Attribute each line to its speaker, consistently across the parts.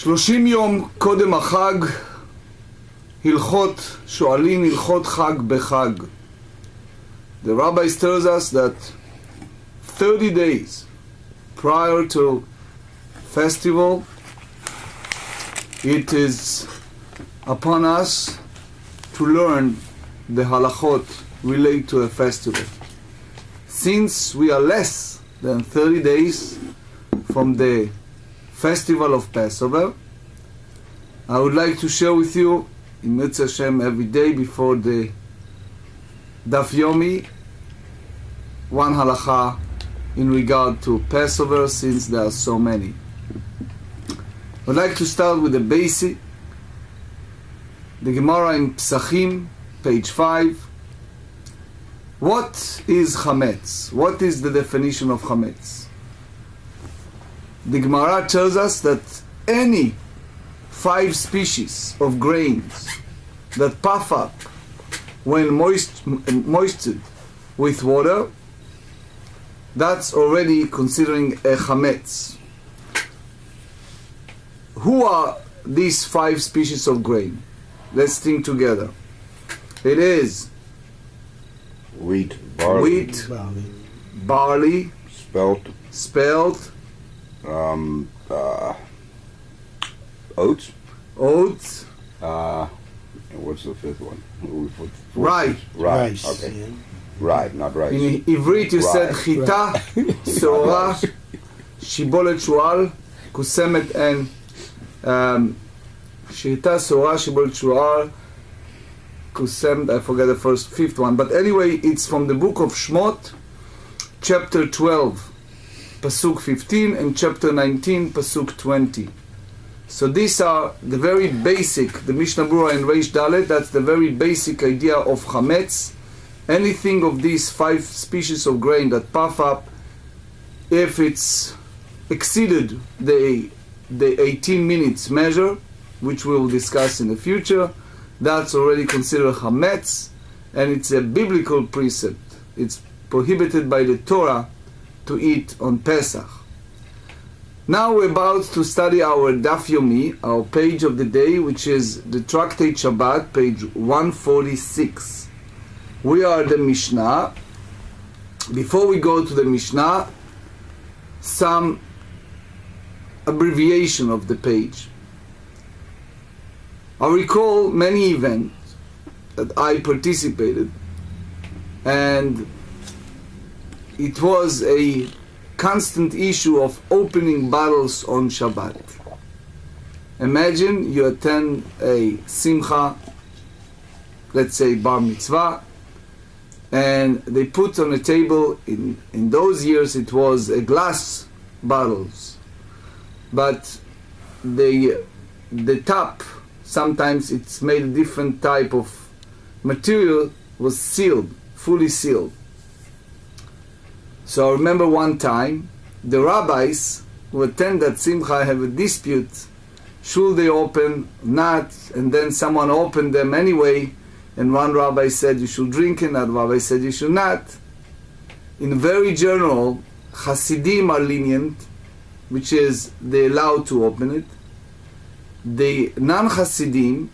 Speaker 1: 30 יום קודם החג, הלכות שואלים, הלכות חג בחג. The rabbis tells us that 30 days prior to festival, it is upon us to learn the halachot related to a festival. Since we are less than 30 days from the festival of Passover, I would like to share with you in Mitzvah Hashem every day before the Daf Yomi one halacha in regard to Passover, since there are so many. I would like to start with the basic. The GEMARA in Psachim, page 5. What is chametz? What is the definition of chametz? The GEMARA tells us that any 5 species of grains that puff up when moistened with water, that's already considering a chametz. Who are these 5 species of grain? Let's think together. It is
Speaker 2: wheat, barley,
Speaker 1: spelt,
Speaker 2: oats.
Speaker 1: And
Speaker 2: what's the 5th one?
Speaker 1: Rye.
Speaker 2: Okay.
Speaker 3: Yeah.
Speaker 2: Rye, not rice.
Speaker 1: In Ivrit you said chita, seora, shibolet shual, kusemet, and chita, seora, shibolet shual, kusemet. I forget the 5th one, but anyway, it's from the book of Shmot, chapter 12, pasuk 15, and chapter 19, pasuk 20. So these are the very basic, the Mishnah Brura and Reish Dalet, that's the very basic idea of chametz. Anything of these 5 species of grain that puff up, if it's exceeded the 18 minutes measure, which we will discuss in the future, that's already considered chametz, and it's a biblical precept. It's prohibited by the Torah to eat on Pesach. Now we're about to study our Daf Yomi, our page of the day, which is the Tractate Shabbat, page 146. We are the Mishnah. Before we go to the Mishnah, some abbreviation of the page. I recall many events that I participated, and it was a constant issue of opening bottles on Shabbat. Imagine you attend a simcha, let's say bar mitzvah, and they put on a table, in those years it was a glass bottles, but the top, sometimes it's made a different type of material, was sealed, fully sealed. So I remember one time, the rabbis who attend that simcha have a dispute, should they open, not, and then someone opened them anyway, and one rabbi said you should drink it, another rabbi said you should not. In very general, Hasidim are lenient, which is they allow to open it. The non-Hasidim,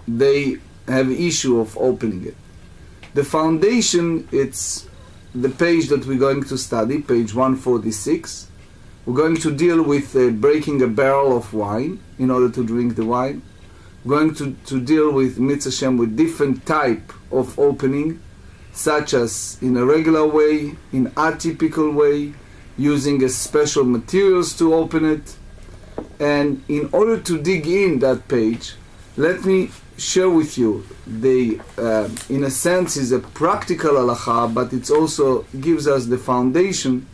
Speaker 1: they have issue of opening it. The foundation, it's the page that we're going to study, page 146. We're going to deal with breaking a barrel of wine in order to drink the wine. We're going to deal with Mitzvah Hashem with different type of opening, such as in a regular way, in atypical way, using a special materials to open it. And in order to dig in that page, let me share with you the in a sense is a practical halacha, but it also gives us the foundation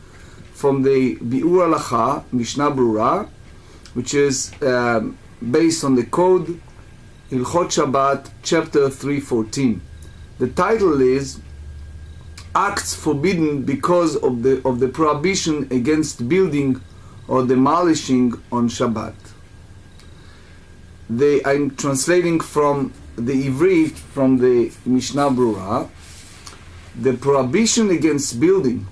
Speaker 1: from the biur halacha Mishnah Brura, which is based on the code Hilchot Shabbat chapter 3:14. The title is Acts Forbidden because of the prohibition against building or demolishing on Shabbat. I'm translating from the Ivrit, from the Mishnah Brura. The prohibition against building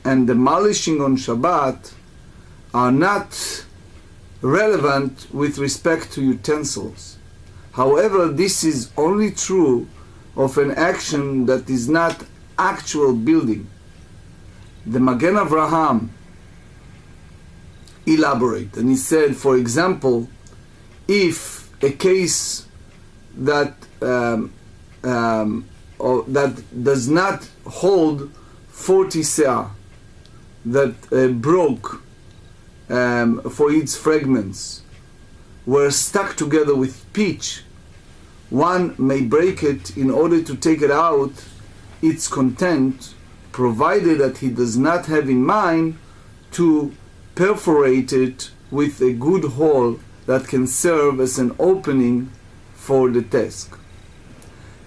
Speaker 1: and demolishing on Shabbat are not relevant with respect to utensils. However, this is only true of an action that is not actual building. The Magen Avraham elaborate, and he said, for example, if a case that that does not hold 40 seah, that broke for its fragments, were stuck together with pitch, one may break it in order to take it out, its content, provided that he does not have in mind to perforate it with a good hole that can serve as an opening for the task.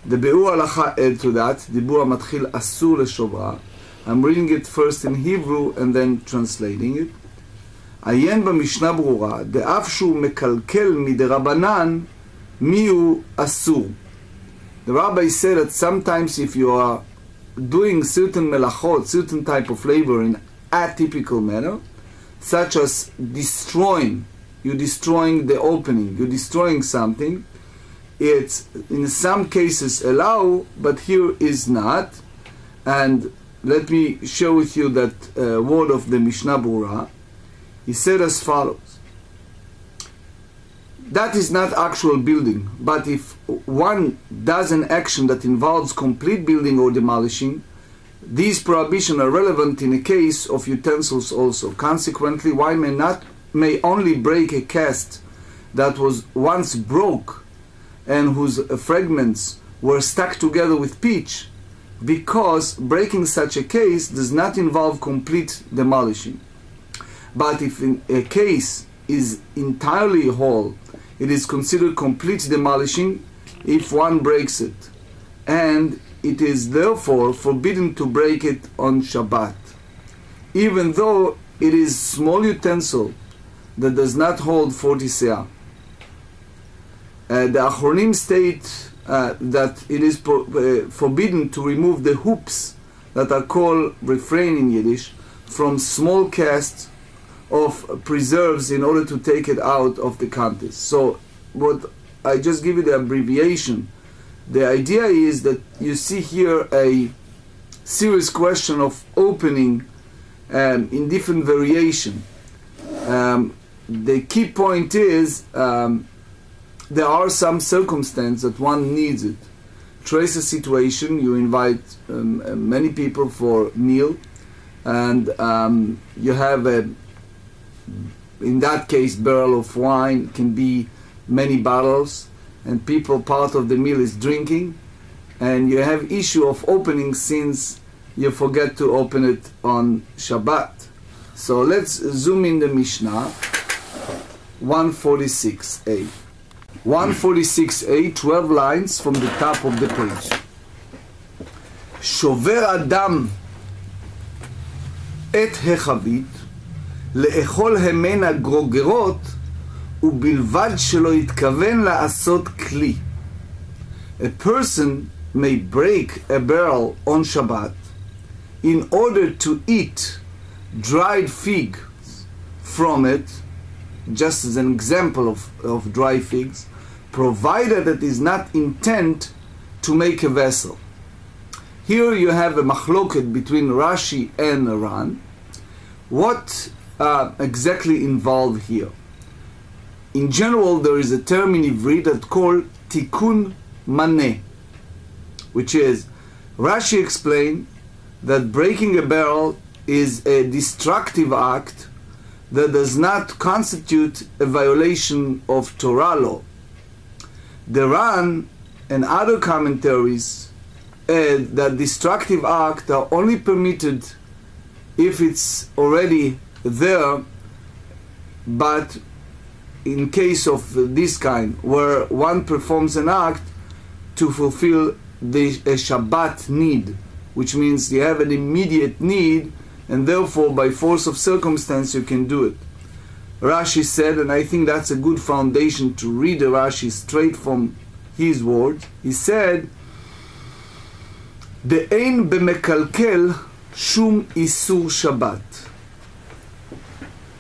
Speaker 1: The ביאור הלכה add to that, דיבור המתחיל אסור לשוברה. I'm reading it first in Hebrew and then translating it. עיין במשנה ברורה, דאף שהוא מקלקל מדרבנן, מיהו אסור. The rabbi said that sometimes if you are doing certain melachot, certain type of labor in atypical manner, such as destroying, you're destroying the opening, you're destroying something, it's in some cases allow, but here is not. And let me share with you that word of the Mishnah Berurah. He said as follows: that is not actual building, but if one does an action that involves complete building or demolishing, these prohibitions are relevant in a case of utensils also. Consequently, one may only break a cast that was once broke and whose fragments were stuck together with pitch, because breaking such a case does not involve complete demolishing. But if a case is entirely whole, it is considered complete demolishing if one breaks it, and it is therefore forbidden to break it on Shabbat, even though it is small utensil that does not hold 40 seah. The Achronim state that it is forbidden to remove the hoops that are called refrain in Yiddish from small casts of preserves in order to take it out of the contest. So what I just give you the abbreviation. The idea is that you see here a serious question of opening in different variation. The key point is there are some circumstances that one needs it. Trace a situation, you invite many people for meal, and you have in that case barrel of wine, can be many bottles, and people, part of the meal is drinking, and you have issue of opening since you forget to open it on Shabbat. So let's zoom in the Mishnah 146a. 146a, 12 lines from the top of the page. שובר אדם את החבית לאכול המנה גרוגרות ובלבד שלא יתכוון לעשות כלי. A person may break a barrel on Shabbat in order to eat dried figs from it, just as an example of dry figs, provided it is not intent to make a vessel. Here you have a machloket between Rashi and Ran. What exactly involved here? In general, there is a term in Ivrit that's called tikun maneh, which is, Rashi explained that breaking a barrel is a destructive act that does not constitute a violation of Torah law. The Ran and other commentaries add that destructive acts are only permitted if it's already there, but in case of this kind, where one performs an act to fulfill a Shabbat need, which means you have an immediate need, and therefore by force of circumstance you can do it. Rashi said, and I think that's a good foundation to read the Rashi straight from his words, he said, "Be'ein b'mekalkel shum isur Shabbat."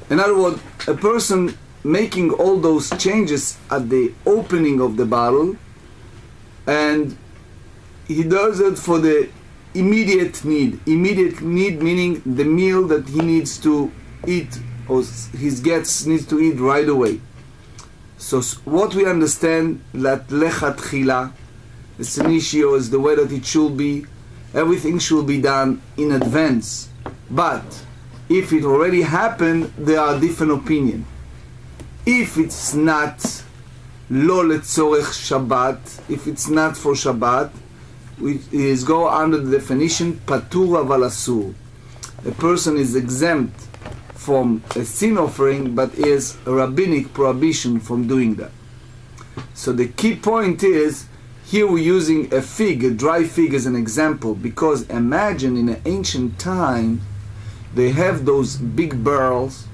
Speaker 1: In other words, a person making all those changes at the opening of the bottle, and he does it for the immediate need. Immediate need meaning the meal that he needs to eat, or his guests needs to eat right away. So what we understand that lechatchila, the senitio, is the way that it should be. Everything should be done in advance. But if it already happened, there are different opinions. If it's not lo letzorech Shabbat, if it's not for Shabbat, it is go under the definition patur aval asur. A person is exempt from a sin offering, but is a rabbinic prohibition from doing that. So the key point is, here we're using a fig, a dry fig, as an example, because imagine in an ancient time, they have those big barrels,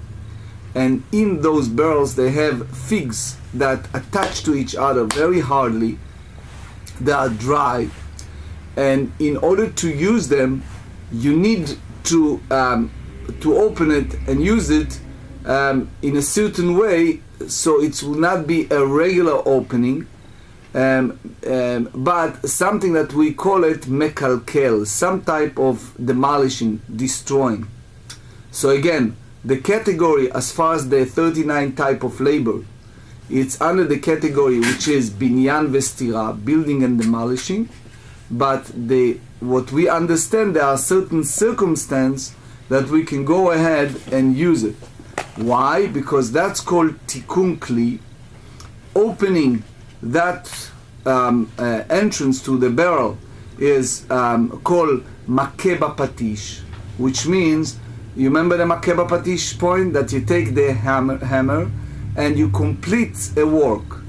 Speaker 1: and in those barrels they have figs that attach to each other very hardly. They are dry, and in order to use them, you need to open it and use it in a certain way, so it will not be a regular opening, but something that we call it mekalkel, some type of demolishing, destroying. So again, the category as far as the 39 type of labor, it's under the category which is binyan vestira, building and demolishing. But what we understand, there are certain circumstances that we can go ahead and use it. Why? Because that's called tikkun kli. Opening that entrance to the barrel is called makeba patish, which means, you remember the makeba patish point, that you take the hammer and you complete a work.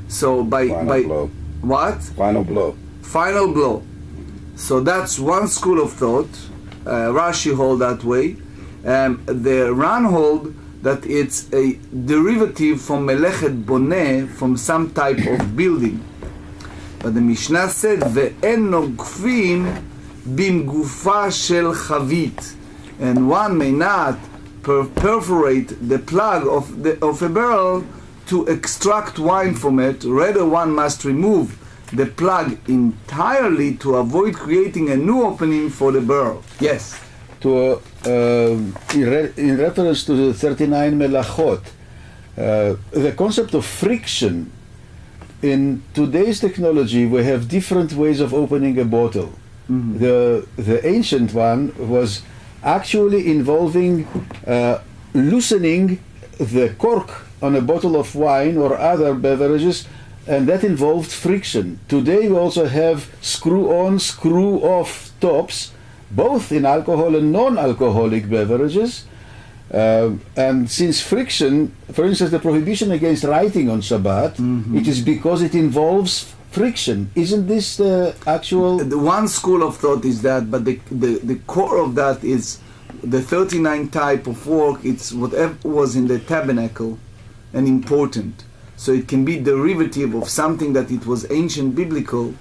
Speaker 1: So by
Speaker 2: blow.
Speaker 1: What?
Speaker 2: Final blow.
Speaker 1: Final blow. So that's one school of thought. Rashi hold that way. The Ran hold that it's a derivative from melechet boneh, from some type of building. But the Mishnah said, ve'en nogfim bimgufa shel chavit, and one may not perforate the plug of a barrel to extract wine from it. Rather, one must remove the plug entirely to avoid creating a new opening for the barrel. Yes.
Speaker 3: In reference to the 39 melachot, the concept of friction, in today's technology we have different ways of opening a bottle. Mm-hmm. The ancient one was actually involving loosening the cork on a bottle of wine or other beverages, and that involved friction. Today we also have screw-on, screw-off tops, both in alcohol and non-alcoholic beverages. And since friction, for instance, the prohibition against writing on Shabbat, mm-hmm. it is because it involves friction. Isn't this the actual...
Speaker 1: The one school of thought is that, but the core of that is the 39 type of work. It's whatever was in the tabernacle and important. So it can be derivative of something that it was ancient biblical,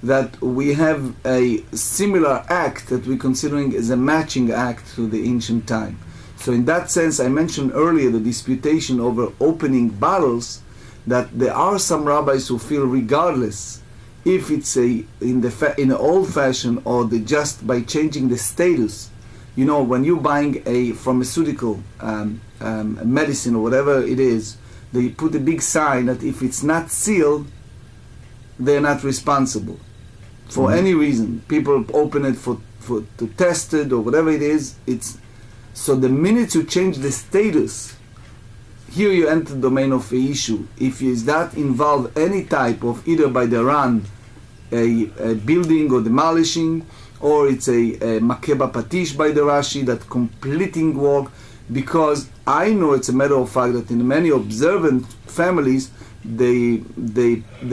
Speaker 1: that we have a similar act that we're considering as a matching act to the ancient time. So in that sense, I mentioned earlier the disputation over opening bottles, that there are some rabbis who feel regardless if it's in the old fashion or just by changing the status. You know, when you're buying a pharmaceutical medicine or whatever it is, they put a big sign that if it's not sealed, they're not responsible for any reason. People open it to test it or whatever it is. So the minute you change the status, here you enter the domain of the issue. If is that involve any type of, either by the Ran, a building or demolishing, or it's a makeba patish by the Rashi, that completing work, because I know it's a matter of fact that in many observant families, there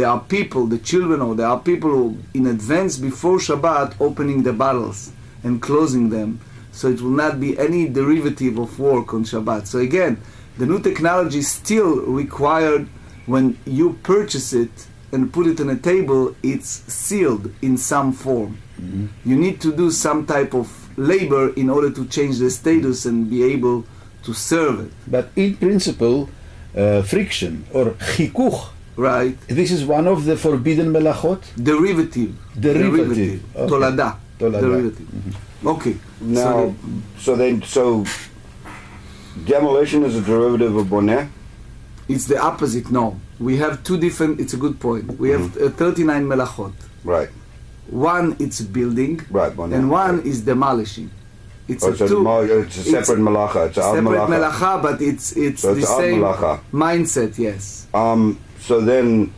Speaker 1: are people, the children, or there are people who in advance before Shabbat opening the bottles and closing them, so it will not be any derivative of work on Shabbat. So again, the new technology is still required. When you purchase it and put it on a table, it's sealed in some form. Mm-hmm. You need to do some type of labor in order to change the status and be able to serve it.
Speaker 3: But in principle, friction or chikuch.
Speaker 1: Right.
Speaker 3: This is one of the forbidden melachot.
Speaker 1: Derivative.
Speaker 3: Okay.
Speaker 1: Tolada. Derivative. Okay.
Speaker 2: Now, so demolition is a derivative of boneh?
Speaker 1: It's the opposite. No, we have two different. It's a good point. We have 39 melachot.
Speaker 2: Right.
Speaker 1: One it's building,
Speaker 2: right, boneh,
Speaker 1: and one is demolishing. It's
Speaker 2: it's a separate malacha. It's a
Speaker 1: separate malacha, but it's
Speaker 2: so
Speaker 1: the same
Speaker 2: malacha.
Speaker 1: mindset. Yes.
Speaker 2: So then,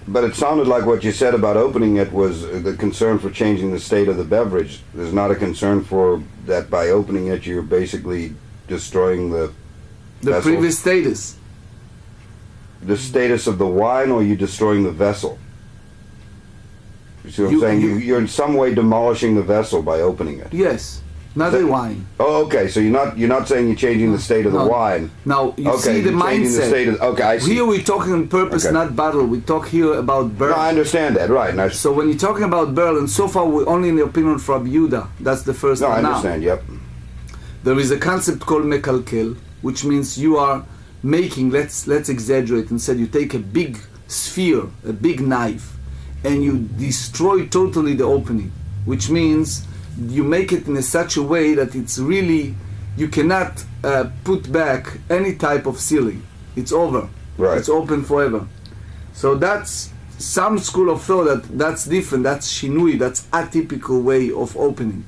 Speaker 2: but it sounded like what you said about opening it was the concern for changing the state of the beverage. There's not a concern for that by opening it you're basically destroying the vessel?
Speaker 1: Previous status.
Speaker 2: The status of the wine, or are you destroying the vessel? You see what I'm saying? You're in some way demolishing the vessel by opening it.
Speaker 1: Yes. Not the wine.
Speaker 2: Oh, okay. So you're not saying you're changing the state of the wine.
Speaker 1: Now you see the mindset.
Speaker 2: Okay, I see.
Speaker 1: Here we're talking on purpose, not battle. We talk here about barrel.
Speaker 2: No, I understand that, right? Now,
Speaker 1: so when you're talking about barrel, and so far we're only in the opinion of Rabbi Yehuda. That's the first.
Speaker 2: No, I understand. Yep.
Speaker 1: There is a concept called mekalkel, which means you are making. Let's exaggerate and say you take a big sphere, a big knife, and you destroy totally the opening, which means you make it in such a way that it's really, you cannot put back any type of sealing. It's over.
Speaker 2: Right.
Speaker 1: It's open forever. So that's some school of thought that's different. That's shinui. That's atypical way of opening.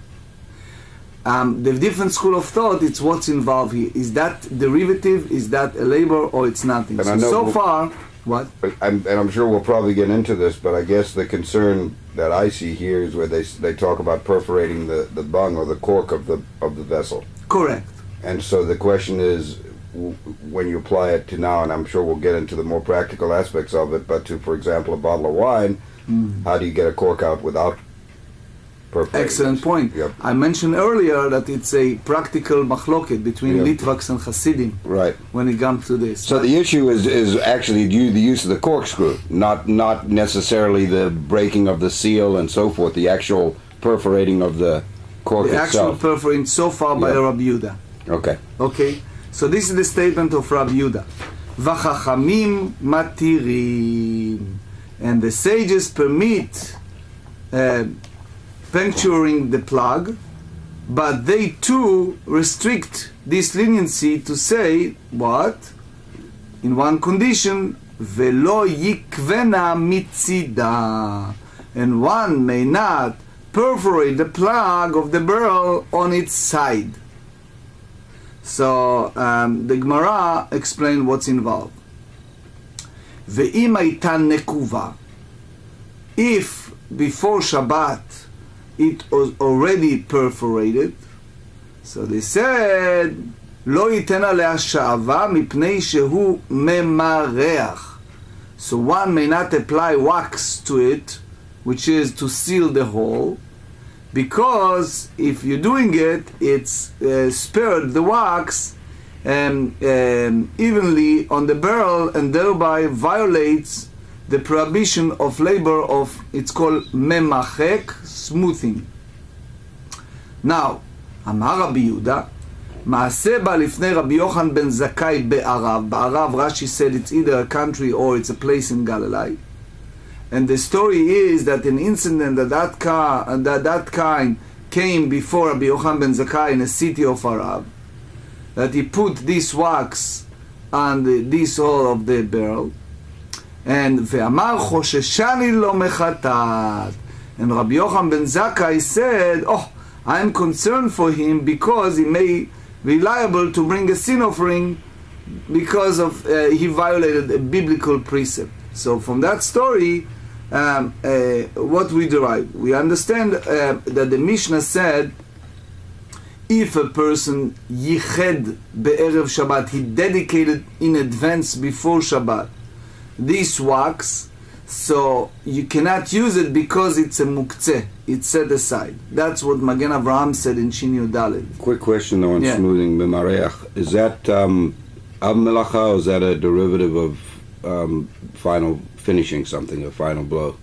Speaker 1: The different school of thought, it's what's involved here. Is that derivative? Is that a labor, or it's nothing?
Speaker 2: And
Speaker 1: so far, what?
Speaker 2: And I'm sure we'll probably get into this, but I guess the concern that I see here is where they talk about perforating the bung or the cork of the vessel.
Speaker 1: Correct.
Speaker 2: And so the question is, when you apply it to now, and I'm sure we'll get into the more practical aspects of it, but to, for example, a bottle of wine, how do you get a cork out without perforating?
Speaker 1: Excellent point.
Speaker 2: Yep.
Speaker 1: I mentioned earlier that it's a practical machloket between Litvaks and Hasidim.
Speaker 2: Right.
Speaker 1: When it comes to this.
Speaker 2: So the issue is actually the use of the corkscrew, not necessarily the breaking of the seal and so forth, the actual perforating of the cork
Speaker 1: the
Speaker 2: itself.
Speaker 1: actual perforating so far by Rabbi Yehuda.
Speaker 2: Okay.
Speaker 1: Okay. So this is the statement of Rabbi Yehuda. V'chachamim matirim. And the sages permit puncturing the plug, but they too restrict this leniency to say, what? In one condition, velo yikvena mitzida, and one may not perforate the plug of the barrel on its side. So the GEMARA explained what's involved. Ve'im aitan nekuva, if before Shabbat it was already perforated, so they said, לא ייתן עליה שעווה מפני שהוא ממרח. So one may not apply wax to it, which is to seal the hole, because if you're doing it, it's spared the wax evenly on the barrel, and thereby violates the prohibition of labor of, it's called memachek, smoothing. Now, אמר רבי יהודה, מעשה בא לפני רבי יוחנן בן זכאי בערב. בערב, Rashi said it's either a country or it's a place in Galilee. And the story is that an incident that kind came before Rabbi Yochanan ben Zakkai in a city of Arab, that he put this wax on this hole of the barrel, and ve'amar chosheshani lo mechatat, and Rabbi Yochanan ben Zakkai said, oh, I am concerned for him because he may be liable to bring a sin offering because of he violated a biblical precept. So from that story, what we derive, we understand that the Mishnah said, if a person yiched be'erev Shabbat, he dedicated in advance before Shabbat this wax, so you cannot use it because it's a muktzeh, it's set aside. That's what Magen Avraham said in Shin Yud Daled.
Speaker 2: Quick question though on smoothing b'mareach. Is that av melacha, or is that a derivative of final finishing something, a final blow?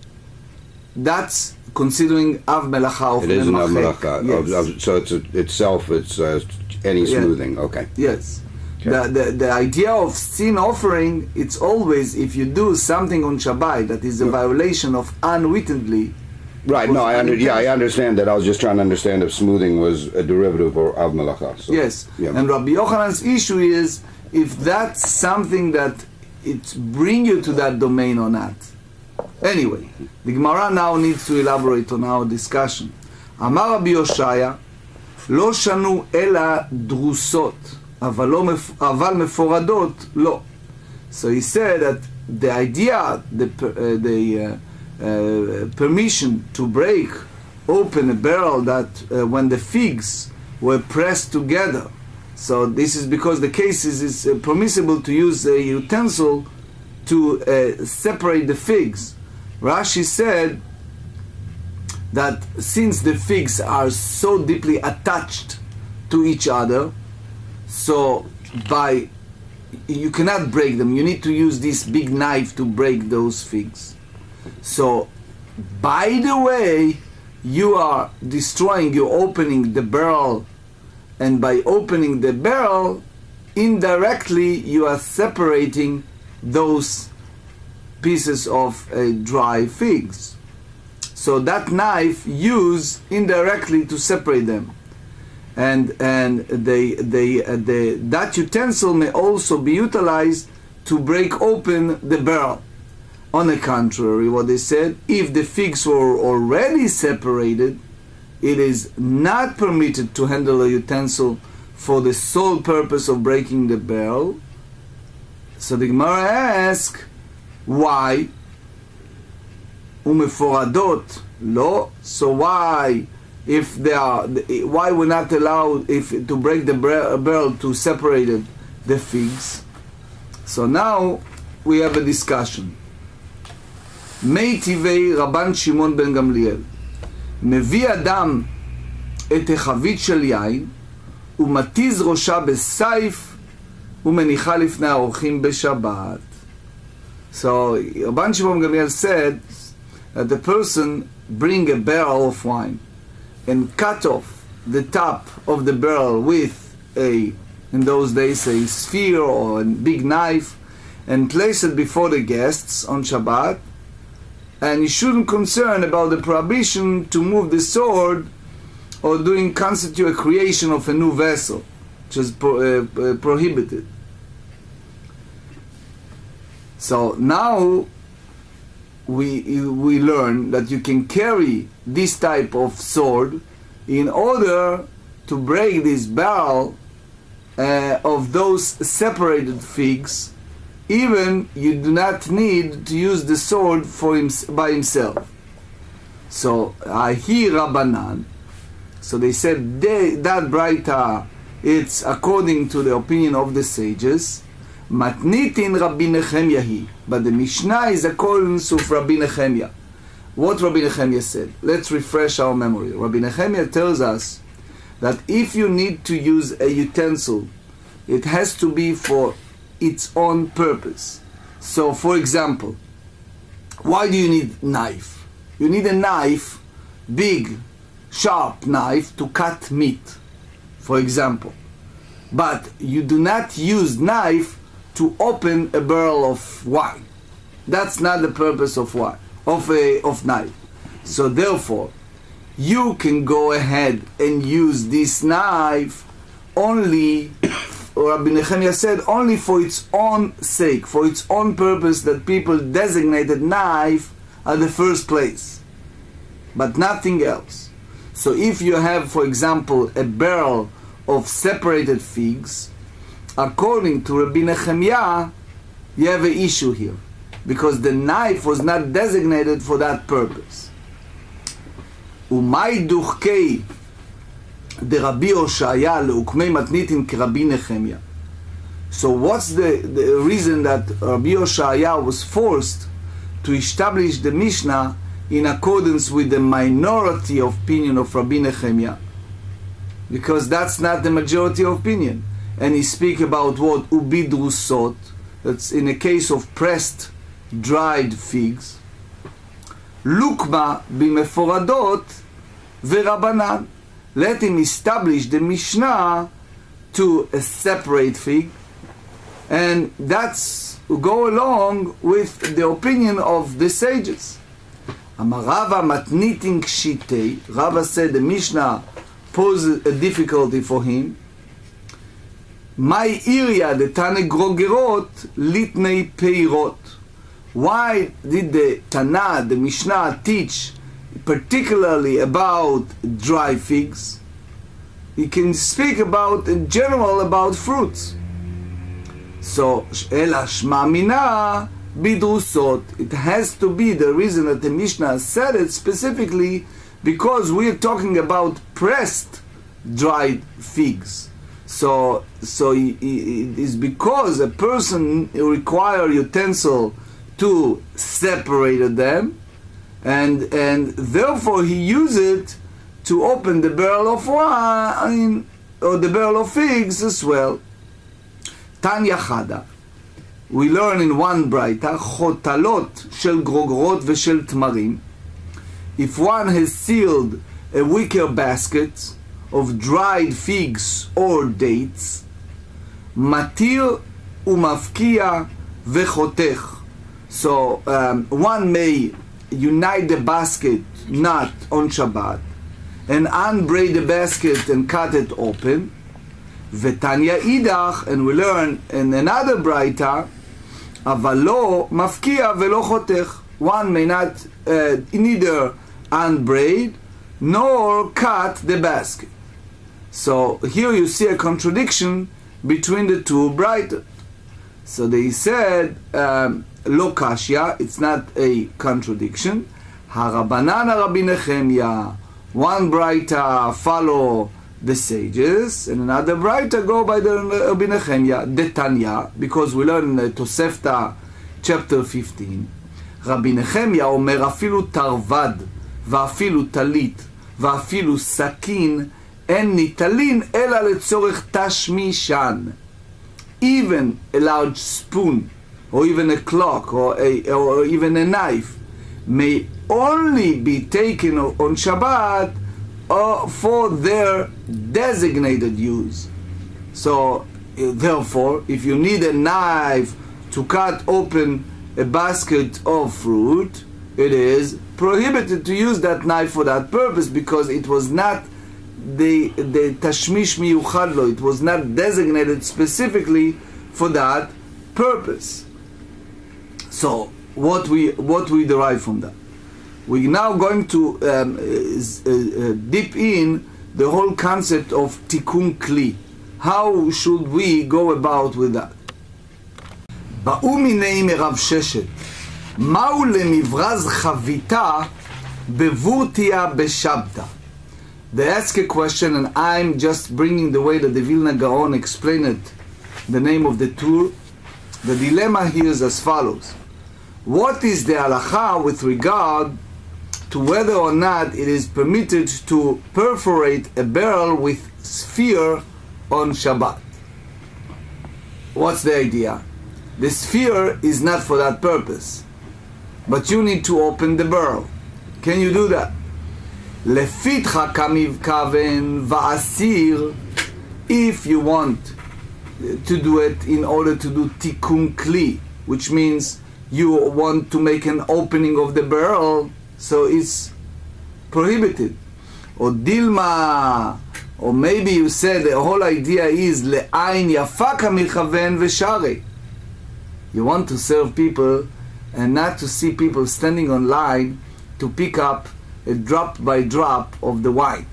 Speaker 1: That's considering av melacha of
Speaker 2: it is an av
Speaker 1: memachek.
Speaker 2: melacha.
Speaker 1: Yes.
Speaker 2: So it's itself, it's any smoothing. Okay.
Speaker 1: Yes. The idea of sin offering, it's always if you do something on Shabbat that is a violation of unwittingly.
Speaker 2: Right, no, I understand that. I was just trying to understand if smoothing was a derivative of melacha. So,
Speaker 1: yes,
Speaker 2: yeah.
Speaker 1: And Rabbi Yochanan's issue is if that's something that it bring you to that domain or not. Anyway, the GEMARA now needs to elaborate on our discussion. Amar Rabbi Yoshaya, לא שנו אלא דרוסות, אבל מפורדות לא. So he said that the idea, the permission to break open a barrel that when the figs were pressed together. So this is because the case is permissible to use a utensil to separate the figs. Rashi said that since the figs are so deeply attached to each other, so you cannot break them. You need to use this big knife to break those figs. So, by the way, you are destroying, you're opening the barrel, and by opening the barrel, indirectly you are separating those pieces of dry figs. So that knife used indirectly to separate them. And that utensil may also be utilized to break open the barrel. On the contrary, what they said, if the figs were already separated, it is not permitted to handle a utensil for the sole purpose of breaking the barrel. So the GEMARA asks, why? Umeforadot, lo. So why? If they are, why we're not allowed to break the barrel to separate the figs? So now we have a discussion. מי טבעי רבן שמעון בן גמליאל, מביא אדם את החבית של יין ומתיז ראשה בסייף ומניחה לפני האורחים בשבת. So Rabban Shimon ben Gamliel said that the person bring a barrel of wine and cut off the top of the barrel with in those days, a sphere or a big knife, and place it before the guests on Shabbat. And you shouldn't concern about the prohibition to move the sword or constitute a creation of a new vessel, which is prohibited. So now we learn that you can carry this type of sword in order to break this barrel of those separated figs. Even you do not need to use the sword by himself. So here Rabbanan. So they said that Braita, it's according to the opinion of the sages. Matnitin Rabbi Nechemia. But the Mishnah is according to Rabbi Nechemia. What Rabbi Nechemia said? Let's refresh our memory. Rabbi Nechemia tells us that if you need to use a utensil, it has to be for its own purpose. So, for example, why do you need knife? You need a knife, big, sharp knife to cut meat, for example. But you do not use knife to open a barrel of wine. That's not the purpose of wine, of knife. So therefore, you can go ahead and use this knife only, Rabbi Nechemia said, only for its own sake, for its own purpose, that people designated knife at the first place, but nothing else. So if you have, for example, a barrel of separated figs, according to Rabbi Nechemia, you have an issue here, because the knife was not designated for that purpose. Umay duchkei de Rabbi Oshaya leukmei matnitin k'Rabbi Nechemia. So what's the reason that Rabbi Oshaya was forced to establish the Mishnah in accordance with the minority of opinion of Rabbi Nechemia? Because that's not the majority of opinion. And he speak about what? Ubidrusot. That's in a case of pressed, dried figs. Lukma bimeforadot v'Rabanan. Let him establish the Mishnah to a separate fig And that's go along with the opinion of the sages. Amarava matnitin kshitei. Rava said the Mishnah posed a difficulty for him. My area the Tane grogerot litnei peirot. Why did the Tana, the Mishnah, teach particularly about dry figs? He can speak about in general about fruits. So ela shma mina bidrusot. It has to be the reason that the Mishnah said it specifically because we are talking about pressed dried figs. So it is because a person require utensil to separate them, and therefore he used it to open the barrel of wine or the barrel of figs as well. Tanya Chada, we learn in one braita, chotalot shel grogrot v'shel tmarim. If one has sealed a wicker basket of dried figs or dates, matir umafkia vechotech. So one may unite the basket not on Shabbat and unbraid the basket and cut it open. V'tanya idach, and we learn in another braita, avalo mafkia velo chotech. One may not neither unbraid nor cut the basket. So here you see a contradiction between the two braita. So they said, lo kashya, it's not a contradiction. Harabanan Rabbi Nechemya, one braita follow the sages, and another braita go by the Rabbi Nechemya, Detanya, because we learn in the Tosefta, chapter 15. Rabbi Nechemya omer afilu tarvad, ואפילו talit, ואפילו sakin, en nitalin ela letzorech tashmishan. Even a large spoon, or even a clock, or even a knife, may only be taken on Shabbat for their designated use. So, therefore, if you need a knife to cut open a basket of fruit, it is prohibited to use that knife for that purpose, because it was not the tashmish miyuchad lo, it was not designated specifically for that purpose. So what we derive from that? We're now going to dip in the whole concept of tikkun kli. How should we go about with that? באו מיני מרב ששת, מהו למברז חביתה בבורתיה בשבתא? They ask a question, and I'm just bringing the way that the Vilna Gaon explained it, the name of the tour. The dilemma here is as follows. What is the halacha with regard to whether or not it is permitted to perforate a barrel with sphere on Shabbat? What's the idea? The sphere is not for that purpose, but you need to open the barrel. Can you do that? Lefitcha kamivkaven va'asir, if you want to do it in order to do tikkun kli, which means you want to make an opening of the barrel, so it's prohibited. Or dilma, or maybe you said the whole idea is le'ain yafa kamichaven v'sharei. You want to serve people and not to see people standing on line to pick up a drop by drop of the wine.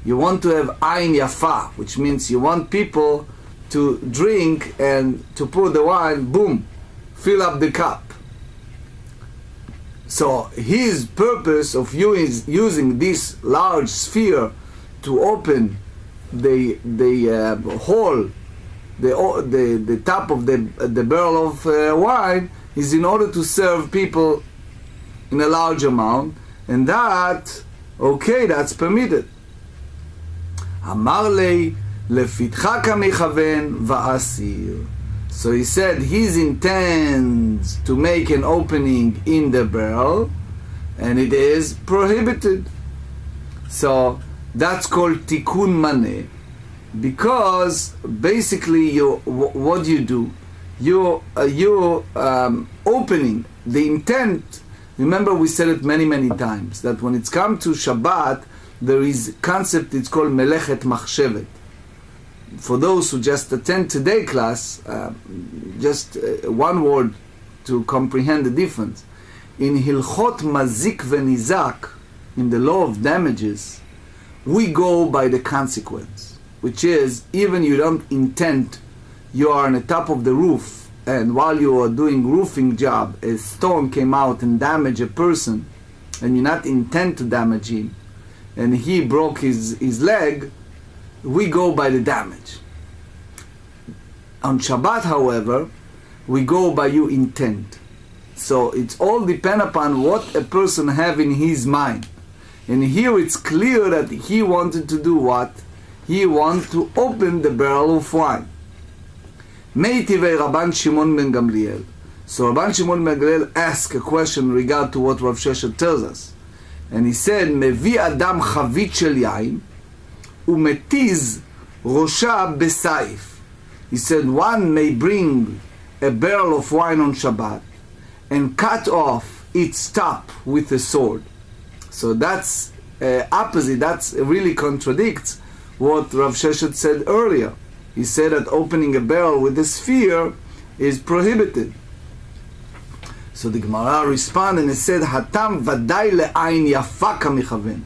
Speaker 1: You want to have ayin yafa, which means you want people to drink and to pour the wine, boom, fill up the cup. So his purpose of using this large sphere to open the hole, the top of the barrel of wine, is in order to serve people in a large amount, and that, okay, that's permitted. Amar lei lefitcha kamichaven va'asir. So he said he intends to make an opening in the barrel, and it is prohibited. So that's called tikkun maneh, because basically what you do, you're opening the intent. Remember, we said it many times that when it's come to Shabbat, there is a concept. It's called melechet machshevet. For those who just attend today class, just one word to comprehend the difference. In Hilchot mazik venizak, in the law of damages, we go by the consequence, which is even you don't intend, you are on the top of the roof, and while you are doing roofing job, a stone came out and damaged a person, and you not intend to damage him, and he broke his leg, we go by the damage. On Shabbat, however, we go by your intent. So it's all depend upon what a person have in his mind. And here it's clear that he wanted to do what? He wanted to open the barrel of wine. Meitivei Rabban Shimon ben Gamliel. So Rabban Shimon ben Gamliel asked a question in regard to what Rav Sheshet tells us. And he said, Mevi Adam chavit shel yain, umetiz rosha besaif. He said, one may bring a barrel of wine on Shabbat and cut off its top with a sword. So that's opposite. That's really contradicts what Rav Sheshet said earlier. He said that opening a barrel with a spear is prohibited. So the Gemara responded and said, Hatam vaday le'ain yafa kamichaven.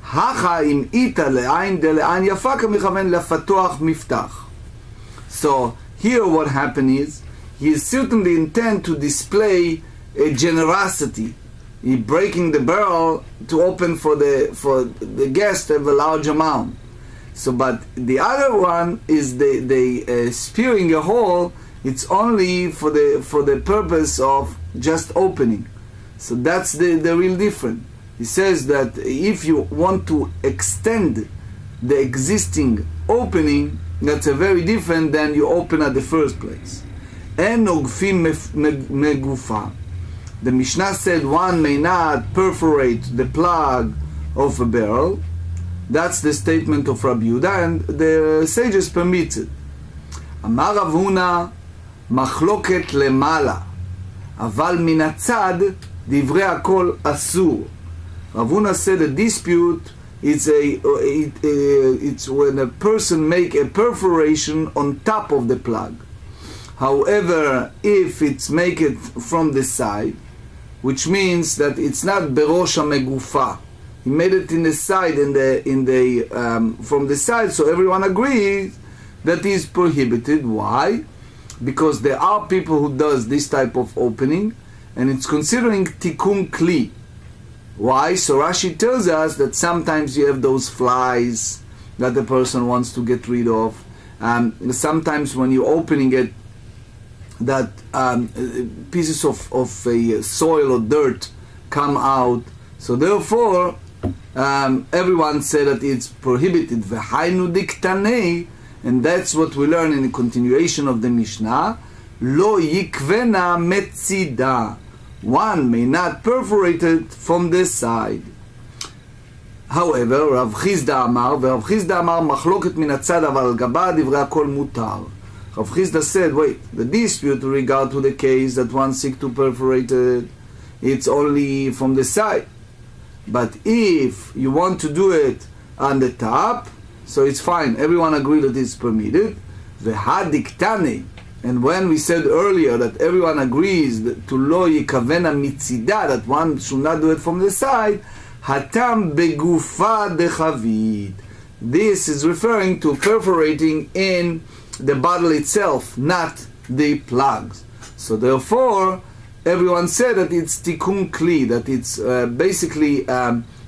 Speaker 1: Hacha im ita le'ain de le'ain yafa kamichaven lefatuach miftach. So here what happened is, he certainly intend to display a generosity. He breaking the barrel to open for the guest of a large amount. So, but the other one is the spearing a hole. It's only for the purpose of just opening. So that's the real difference. He says that if you want to extend the existing opening, that's a very different than you open at the first place. En ogfim megufa. The Mishnah said one may not perforate the plug of a barrel. That's the statement of Rabbi Yehuda, and the sages permit it. Amar Rav Huna machloket lemala, aval min hatzad divrei hakol asur. Rav Huna said a dispute it's when a person make a perforation on top of the plug. However, if it's make it from the side, which means that it's not berosh megufa, he made it in the side, from the side, so everyone agrees that is prohibited. Why? Because there are people who does this type of opening, and it's considering tikkun kli. Why? So Rashi tells us that sometimes you have those flies that the person wants to get rid of. Sometimes when you're opening it, that pieces of soil or dirt come out. So therefore, everyone said that it's prohibited. V'hainu diktanei, and that's what we learn in the continuation of the Mishnah. Lo yikvena metzida. One may not perforate it from the side. However, Rav Chizda Amar, Rav Chizda Amar machloket min hatzad aval gaba divrei hakol mutar. Rav Chizda said, wait, the dispute in regard to the case that one seek to perforate it, it's only from the side. But if you want to do it on the top, so it's fine. Everyone agreed that it's permitted. V'hadiktane. And when we said earlier that everyone agrees to lo yikavena mitzida, that one should not do it from the side, hatam begufa dechavid. This is referring to perforating in the bottle itself, not the plugs. So therefore, everyone said that it's tikkun kli, that it's basically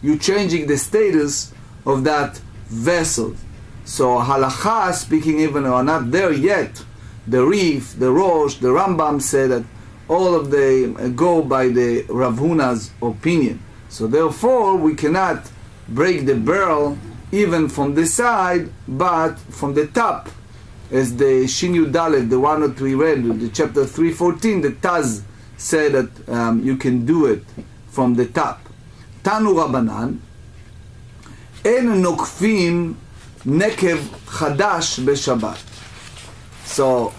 Speaker 1: you changing the status of that vessel. So halacha, speaking even are not there yet, the Rif, the Rosh, the Rambam said that all of them go by the Rav Huna's opinion. So therefore, we cannot break the barrel even from the side, but from the top. As the Shin Yud Dalet, the one that we read, the chapter 3:14, the Taz said that you can do it from the top. Tanu Rabbanan, En nokfim nekev chadash b'Shabbat. So So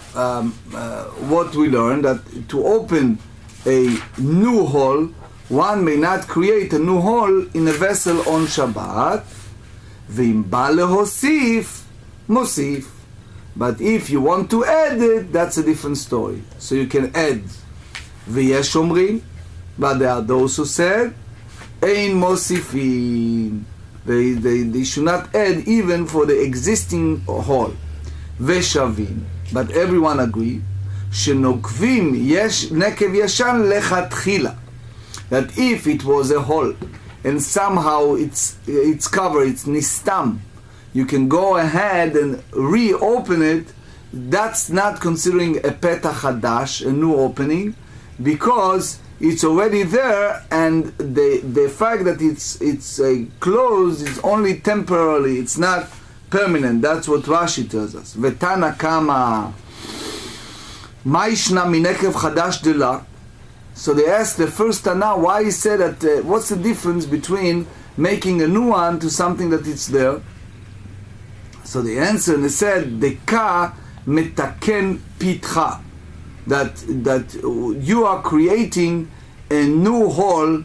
Speaker 1: what we learned, that to open a new hole, one may not create a new hole in a vessel on Shabbat. ואם בא להוסיף, מוסיף. But if you want to add it, that's a different story. So you can add. ויש אומרים, but there are those who said, אין מוסיפין. They should not add even for the existing hole. ושווים. But everyone agree, שנוקבים נקב ישן לכתחילה. That if it was a hole, and somehow it's covered, it's nistam, you can go ahead and reopen it. That's not considering a petach hadash, a new opening, because it's already there, and the fact that it's closed is only temporarily, it's not permanent. That's what Rashi tells us. Vetana kama Mishna minekev chadash dela. So they asked the first Tana why he said that, what's the difference between making a new one to something that is there? So they answered and they said, Deka metaken pitcha, that you are creating a new hole,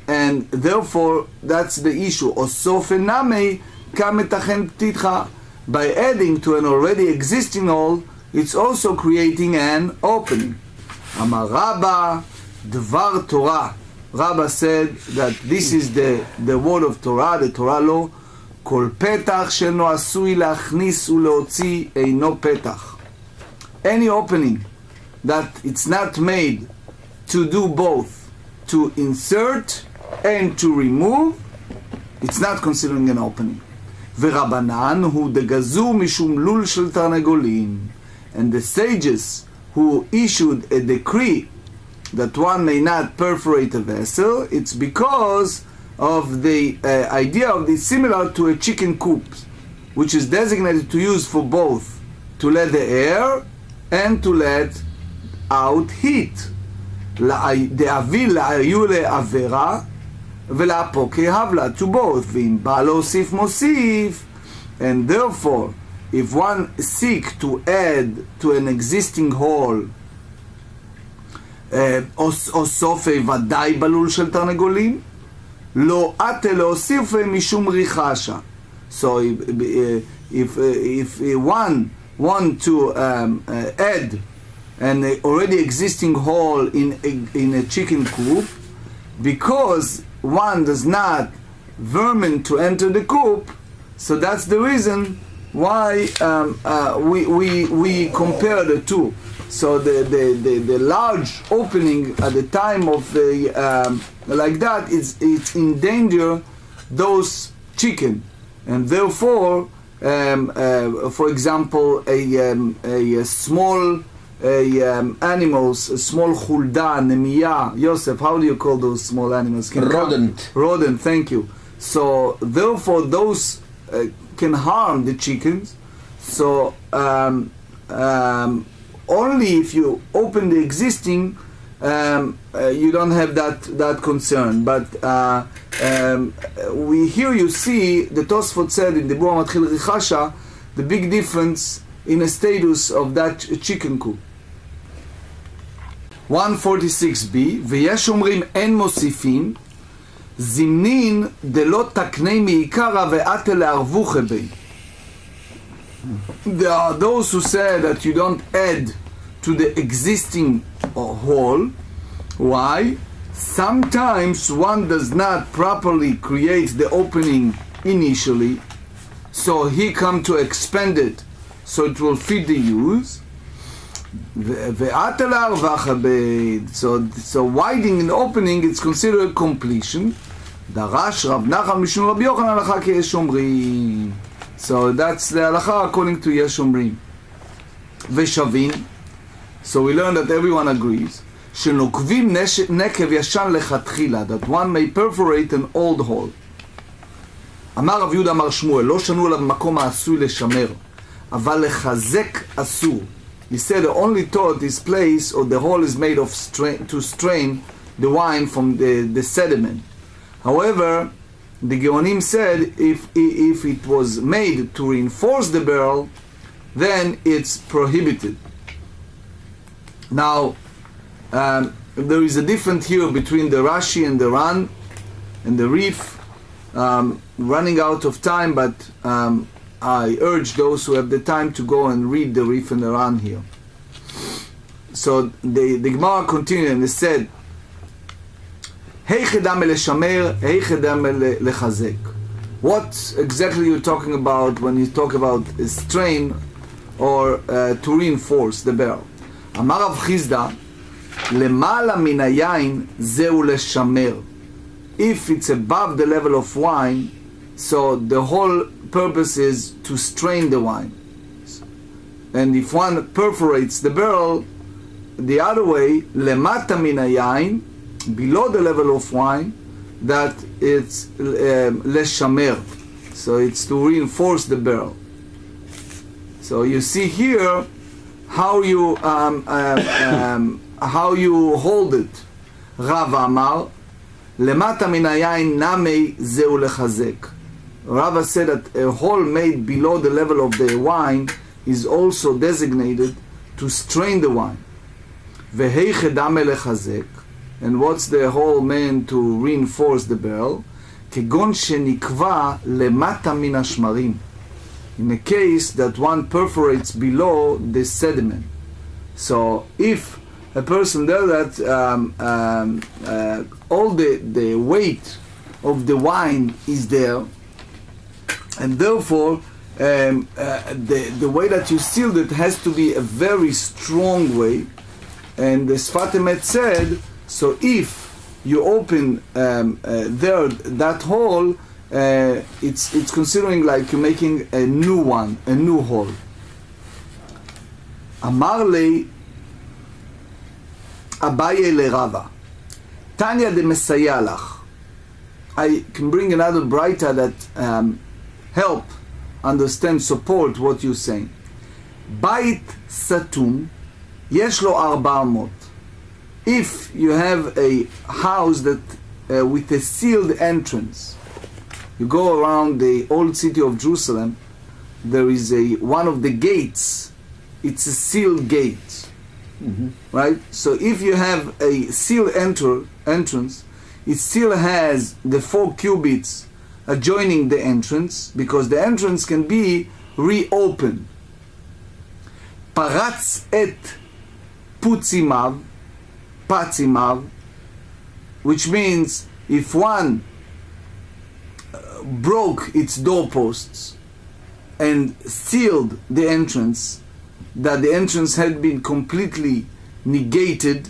Speaker 1: and therefore that's the issue. Osofename ka metaken pitcha, by adding to an already existing hole, it's also creating an opening. Amar Rabba, Dvar Torah. Rabba said that this is the word of Torah, the Torah law. Kol petach she'no asui lachnis uleotzi eino petach. Any opening that it's not made to do both, to insert and to remove, it's not considering an opening. V'Rabbanan hu degazu mishum lul shel tarnegolin. And the sages who issued a decree that one may not perforate a vessel, it's because of the idea of this, similar to a chicken coop, which is designated to use for both, to let the air and to let out heat. דאבי להיו לעבירה ולהפוק הבלה, to both. ואם בא להוסיף מוסיף, and therefore if one seek to add to an existing hole, או סופי ודאי בלול של תרנגולים, לא עתה להוסיף משום ריחשה. So if one want to add an already existing hole in a chicken coop, because one does not vermin to enter the coop, so that's the reason why we compare the two. So the large opening at the time of the like that, it's endanger those chicken, and therefore for example a small animals, a small chulda, nemiya, Yosef, how do you call those small animals? Rodent, thank you. So therefore those can harm the chickens. So only if you open the existing, you don't have that concern. But here you see the Tosfot said in the Bua Matchil Richasha the big difference in a status of that chicken coop. 146b, ויש אומרים אין מוסיפין, זמנין דלא תקני מעיקרא ואתה לערבוך בי. There are those who say that you don't add to the existing hole. Why? Sometimes one does not properly create the opening initially, so he come to expand it so it will fit the use. So widening an opening, it's considered completion. דרש רב נחמן משום רבי יוחנן הלכה כיש אומרים. So that's the halacha according to Yesh Omrim. Veshavin. So we learn that everyone agrees. Shenokvim nekev yashan lechatchila, that one may perforate an old hole. Amar Rav Yehuda Amar Shmuel, לא שנו עליו מקום העשוי לשמר, אבל לחזק אסור. He said the only thought this place or the hole is made of to strain the wine from the sediment. However, the Geonim said if it was made to reinforce the barrel, then it's prohibited. Now, there is a difference here between the Rashi and the Ran and the Rif. Running out of time, but I urge those who have the time to go and read the Rif and the Ran here. So the Gemara continued and it said, what exactly you're talking about when you talk about a strain or to reinforce the barrel? Amar Rav Chizda, למעלה מן היין זהו לשמר. If it's above the level of wine, so the whole purpose is to strain the wine. And if one perforates the barrel the other way, למטה מן היין, below the level of wine, that it's לשמר. So it's to reinforce the barrel. So you see here how you hold it. Rav Amar, למטה מן היין נמי זהו לחזק. Rava said that a hole made below the level of the wine is also designated to strain the wine. והיכא דמי לחזק, and what's the hole meant to reinforce the barrel? כגון שנקבע למטה מן השמרים. In a case that one perforates below the sediment. So if a person does that, all the weight of the wine is there, and therefore the way that you sealed it has to be a very strong way. And the Sfat Emet said, so if you open that hole, it's considering like you're making a new one, a new hole. Amar le Abaye le Rava, Tanya de Mesaya lach. I can bring another brighter that help understand, support what you're saying. Bait satum yesh lo 400. If you have a house that with a sealed entrance, you go around the old city of Jerusalem, there is one of the gates, it's a sealed gate. Right? So if you have a sealed entrance, it still has the 4 cubits adjoining the entrance, because the entrance can be reopened. Paratz et patzimav, which means if one broke its doorposts and sealed the entrance, that the entrance had been completely negated,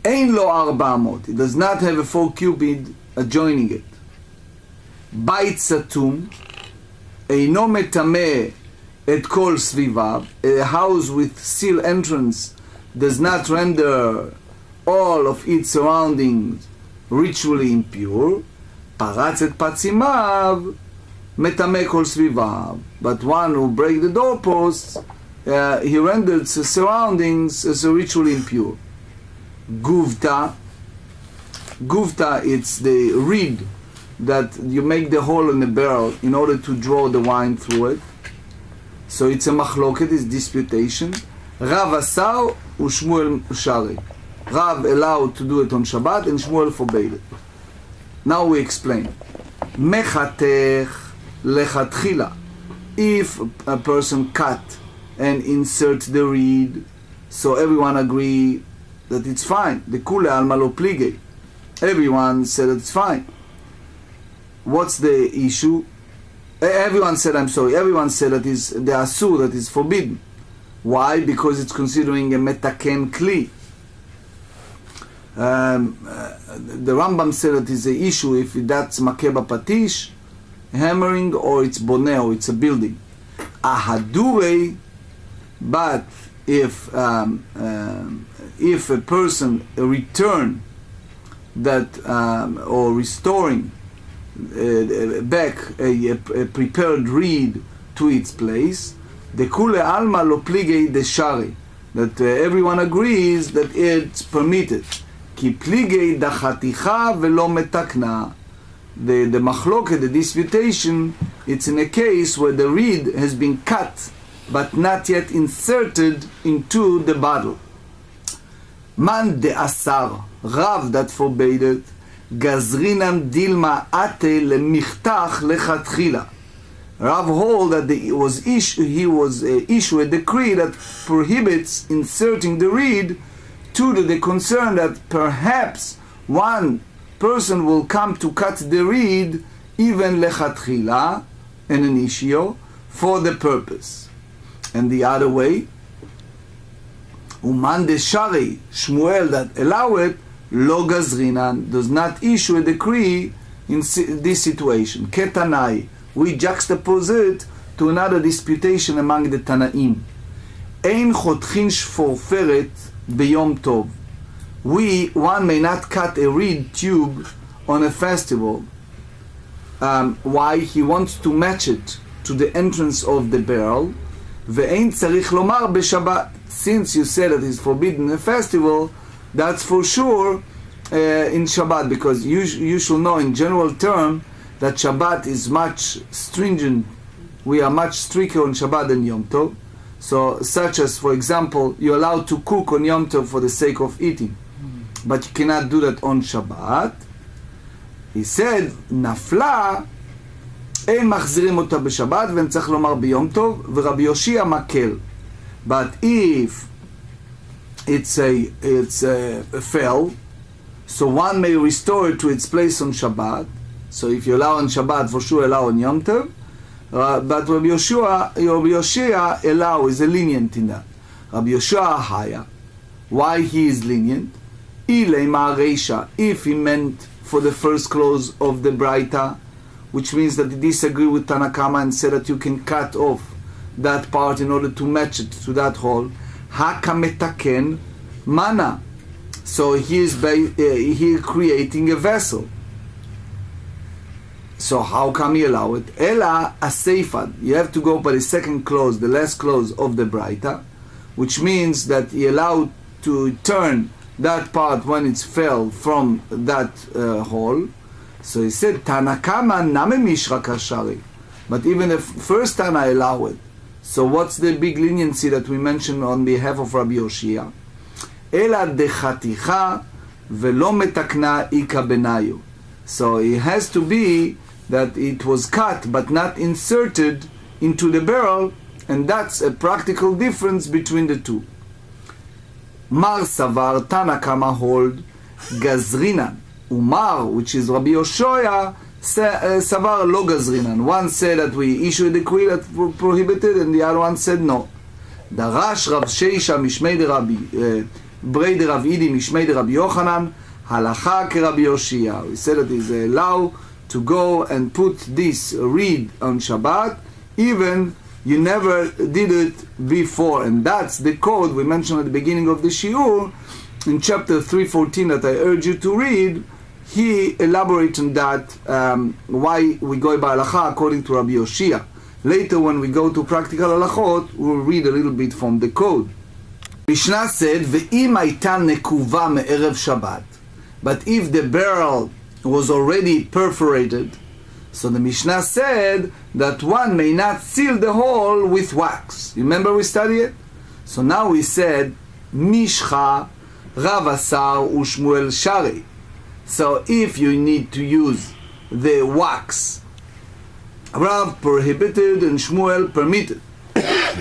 Speaker 1: ein lo 400, it does not have a 4 cubit adjoining it. Bait satum eino metame et kol svivav, a house with sealed entrance does not render all of its surroundings ritually impure. Paratz et patzimav metame kol svivav, but one who breaks the doorposts, he renders the surroundings as ritually impure. Guvta, it's the reed that you make the hole in the barrel in order to draw the wine through it. So it's a machloket, it's disputation. Rav asar u'Shmuel shari. Rav allowed to do it on Shabbat and Shmuel forbade it. Now we explain. Mechatech lechatchila. If a person cut and insert the reed, so everyone agree that it's fine. The kule alma lo plige. Everyone said it's fine. What's the issue? Everyone said that is the asur, that is forbidden. Why? Because it's considering a metaken kli. The Rambam said that is the issue if that's makeba patish, hammering, or it's boneh, or it's a building. Ahadurei, but if a person return that or restoring back a prepared reed to its place, the kule alma lo plige de shari, that everyone agrees that it's permitted. Ki plige da chaticha velo metakna. The machloket, the disputation, it's in a case where the reed has been cut but not yet inserted into the bottle. Man de asar, Rav that forbade it, gazrinan dilma ate lemichtach lechatchila. Rav hold that he was issued a decree that prohibits inserting the reed due to the concern that perhaps one person will come to cut the reed even lechatchila, an initio, for the purpose. And the other way, Uman de Shari, Shmuel that allow it, lo gazrinan, does not issue a decree in this situation. Ketanai, we juxtapose it to another disputation among the Tanaim. Ein chotchin shforferet beyom tov. One may not cut a reed tube on a festival. Why? He wants to match it to the entrance of the barrel. Ve'ein tzarich lomar b'Shabbat. Since you said that it's forbidden in a festival, that's for sure in Shabbat, because you should know in general term that Shabbat is much stringent. We are much stricter on Shabbat than Yom Tov. So, such as, for example, you're allowed to cook on Yom Tov for the sake of eating, but you cannot do that on Shabbat. He said, Nafla, אין מחזירים אותה בשבת, ואין צריך לומר ביום טוב, ורבי יושיע מקל. But if it's a fell, so one may restore it to its place on Shabbat. So if you allow on Shabbat, for sure allow on Yom Tov. But Rabbi Yoshia allow, is a lenient in that. Rabbi Yoshia Haya, why he is lenient? If he meant for the first clause of the Braita, which means that he disagreed with Tanakama and said that you can cut off that part in order to match it to that hole. Hakametaken mana. So he is creating a vessel. So how come he allow it? Ela aseifad. You have to go by the second clause, the last clause of the Braita, which means that he allowed to turn that part when it's fell from that hole. So he said, Tanakama name mishra kashari. But even the first time I allow it. So what's the big leniency that we mentioned on behalf of Rabbi Yoshia? Ela dechaticha velo metakna ika benayu. So it has to be that it was cut but not inserted into the barrel, and that's a practical difference between the two. Mar savar Tanakama hold gazrinan. Umar, which is Rabbi Yoshia, savar lo gazrinan. One said that we issue a decree that prohibited, and the other one said no. Darash Rav Sheisha mishmei de Rabbi Brei de Rav Idi mishmei de Rabbi Yochanan halacha ke Rabbi Yoshia. We said that it is allowed to go and put this reed on Shabbat, even you never did it before. And that's the code we mentioned at the beginning of the shiur in chapter 314 that I urge you to read. He elaborates on that, why we go by halacha according to Rabbi Yoshia. Later, when we go to practical halachot, we'll read a little bit from the code. Mishna said, "Ve'im hayta nekuva me'erev Shabbat." But if the barrel was already perforated, so the Mishnah said that one may not seal the hole with wax. Remember we studied it? So now we said, Mishcha, Rav Asar, Ushmuel Shari. So if you need to use the wax, Rav prohibited and Shmuel permitted.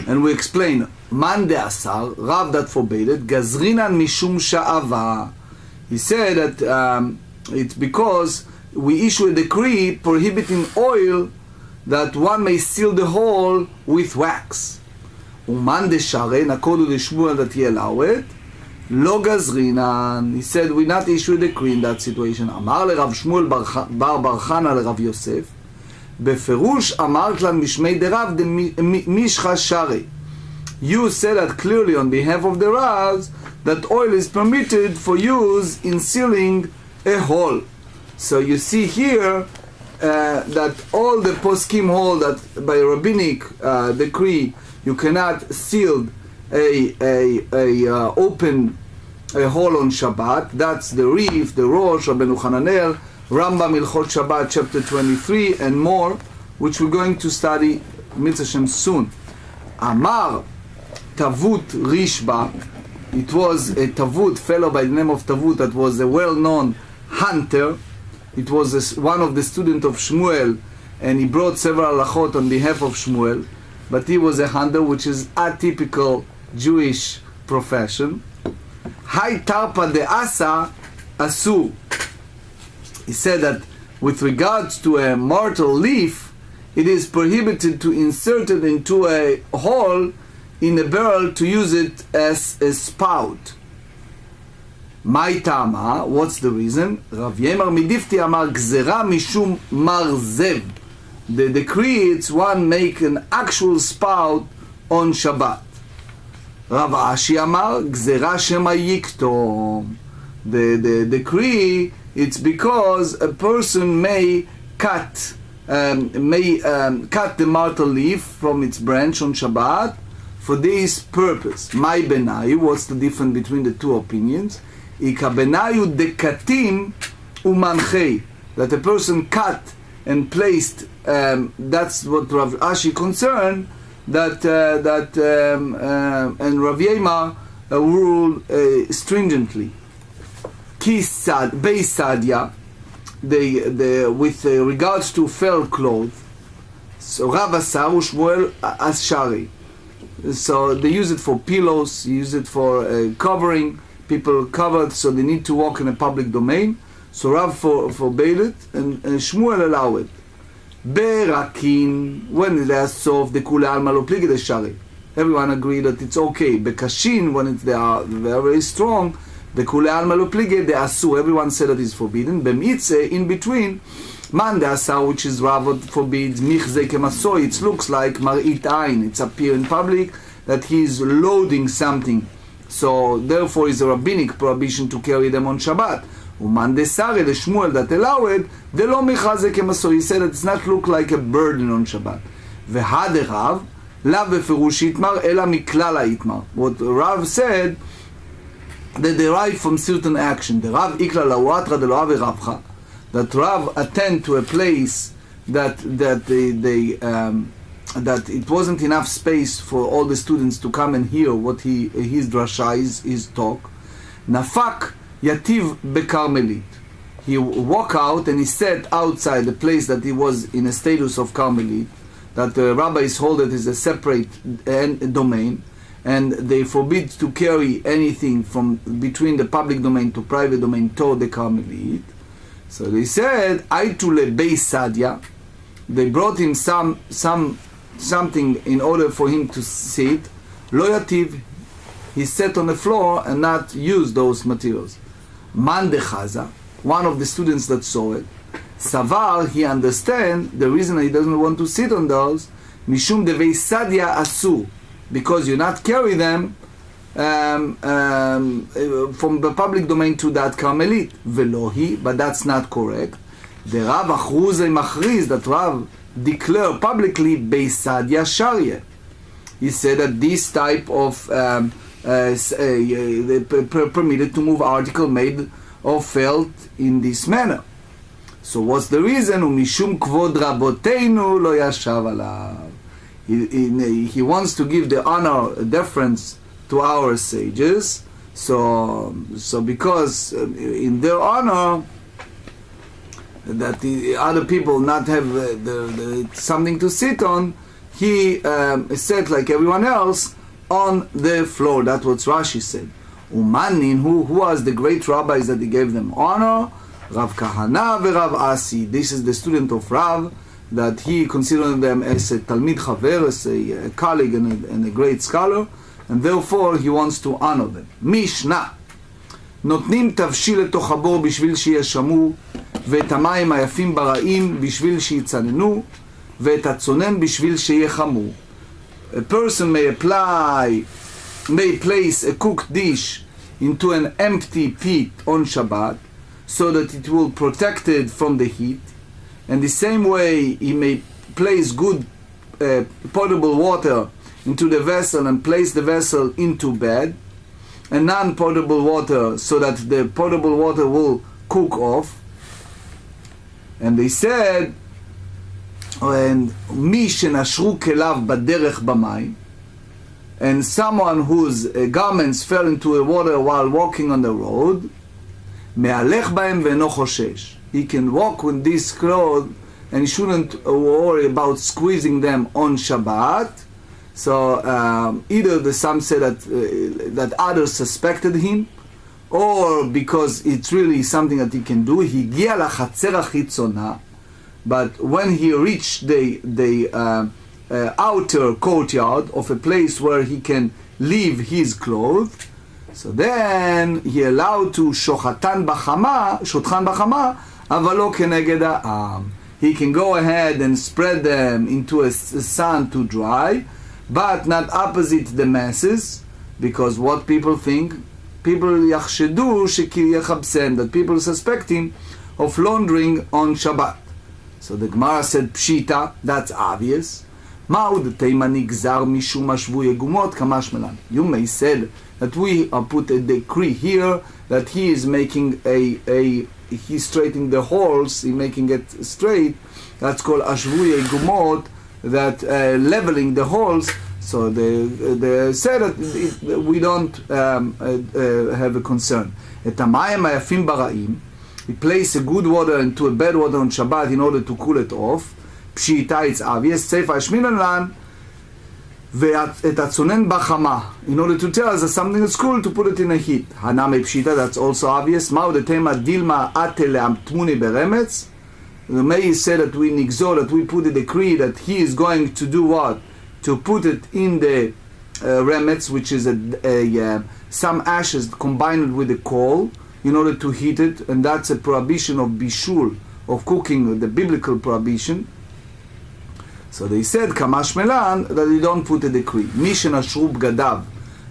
Speaker 1: And we explain, Man de Asar, Rav that forbade it, Gazrinan Mishum Sha'ava. He said that it's because we issue a decree prohibiting oil that one may seal the hole with wax. Uman de Sharen, according to Shmuel that he allowed it, Lo gazrinan. He said we not issue a decree in that situation. Amar le Rav Shmuel bar Chana le Rav Yosef. Beferush amar klan mishmei de Rav de mishcha shari. You said that clearly on behalf of the Ravs that oil is permitted for use in sealing a hole. So you see here that all the poskim hold that by rabbinic decree you cannot seal open a hole on Shabbat. That's the Rif, the Rosh, Rabbeinu Hananel, Rambam Hilchot Shabbat chapter 23 and more, which we're going to study Mitzvah Shem soon. Amar Tavut Rishba. It was a Tavut, fellow by the name of Tavut, that was a well-known hunter. It was one of the students of Shmuel, and he brought several halachot on behalf of Shmuel, but he was a hunter, which is atypical Jewish profession. Hai tarpa de asa asu. He said that with regards to a mortal leaf, it is prohibited to insert it into a hole in a barrel to use it as a spout. Mai tama, what's the reason? Rav Yemar midifti amar gzera mishum marzev. The decree, it's one make an actual spout on Shabbat. Rav Ashi amar gzera shema yiktom. The decree, it's because a person may cut the myrtle leaf from its branch on Shabbat for this purpose. My benayu, what's the difference between the two opinions? Ika benayu dekatim umanchei, that a person cut and placed. That's what Rav Ashi concerned. And Rav Yema ruled stringently. Kisad beisadya, with regards to fell clothes. So Rav Asar Shmuel Ashari. So they use it for pillows, use it for covering. People covered, so they need to walk in a public domain. So Rav forbade it, and Shmuel allowed it. Berakin, when they are soft, the kule alma lo pligid shari. Everyone agreed that it's okay. Bekashin, when they are very strong, the kule alma lo pligid, they asu. Everyone said that it's forbidden. Bemitze, in between, man de asa, which is Rav forbids, michze kemaso, it looks like marit ain. It's appear in public that he is loading something. So therefore is a rabbinic prohibition to carry them on Shabbat. Uman de sare, the Shmuel that allowed, de lo michaze kemaso. He said it does not look like a burden on Shabbat. Vehade Rav, la beferush itmar, ela miklala itmar. What Rav said, they derive from certain action. The Rav ikla lawatra de lo ave Ravcha. That Rav attend to a place that it wasn't enough space for all the students to come and hear what his drasha, his talk. Nafak yativ bekarmelit. He walked out and he sat outside the place that he was in a status of Carmelit, that the rabbis hold it as a separate domain, and they forbid to carry anything from between the public domain to private domain toward the Carmelit. So they said, Aitule Beisadya. They brought him something in order for him to sit. Lo yativ. He sat on the floor and not use those materials. Man de Chaza, one of the students that saw it, Savar, he understand the reason he doesn't want to sit on those, Mishum de Beisadya asu, because you not carry them from the public domain to that Carmelit. Velohi, but that's not correct. The Rav Achruze Machriz, that Rav declared publicly Beisadya Sharia. He said that this type of permitted to move article made or felt in this manner. So what's the reason? Umishum kvod raboteinu lo yashav alav. He wants to give the honor, deference to our sages. So because in their honor, that the other people not have something to sit on, he sat like everyone else on the floor. That's what Rashi said. Umanin, who was the great rabbis that he gave them honor? Rav Kahana v'Rav Asi. This is the student of Rav, that he considered them as a Talmid Chaver, as a colleague and a great scholar, and therefore he wants to honor them. Mishna. נותנים תבשיל לתוך הבור בשביל שישמו, ואת המים היפים ברעים בשביל שיצננו, ואת הצונן בשביל שיחמו. A person may place a cooked dish into an empty pit on Shabbat, so that it will protect it from the heat. And the same way, he may place good potable water into the vessel and place the vessel into bed, and non-potable water, so that the potable water will cook off. And they said, and מי שנשרו כליו בדרך במים, and someone whose garments fell into the water while walking on the road, me'alech bahem ve'no choshesh. He can walk with these clothes and he shouldn't worry about squeezing them on Shabbat. So either some say that others suspected him, or because it's really something that he can do. Higia lachatzer hachitzona, but when he reached the outer courtyard of a place where he can leave his clothes, so then he allowed to shotchan b'chama, אבל לא כנגד העם. He can go ahead and spread them into a sun to dry, but not opposite the masses, because what people think, people יחשדו שכי יחבסם, that people suspect him of laundering on Shabbat. So the GEMARA said, pshita, that's obvious. מהו דתימה נגזר משום השבוי גומות כמשמלן. Yomei said that we put a decree here that he is making he's straightening the holes, he's making it straight. That's called ashvuye gumot, that leveling the holes. So they say that we don't have a concern. Et hamayim hayafim bara'im, he placed a good water into a bad water on Shabbat in order to cool it off. Pshita, it's obvious. Sefer Shminan lan, ואת הצונן בחמה, in order to tell us that something is cool, to put it in a heat. הנמי פשיטה, that's also obvious. מהו דתימה דילמה אטה לאמתמוני ברמץ? The May said that we nigzor, that we put a decree that he is going to do what? To put it in the remetz, which is some ashes combined with the coal, in order to heat it, and that's a prohibition of bishul, of cooking, the biblical prohibition. So they said, kamash melan, that they don't put a decree. Mishna shrub gadav,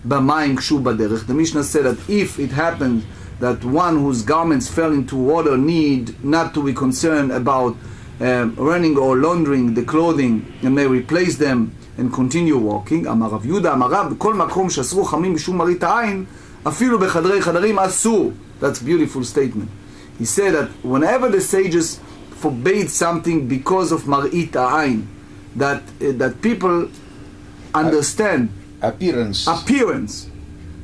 Speaker 1: b'mayim kshu baderech. The Mishnah said that if it happens that one whose garments fell into water need not to be concerned about running or laundering the clothing, and may replace them and continue walking. Amar Rav Yuda, Amar Rav, b'kol makom shasru chamim mishum marit ha'ayin, afilu b'chadrei chadarim asur. That's a beautiful statement. He said that whenever the sages forbade something because of marit ha'ayin, that people understand appearance.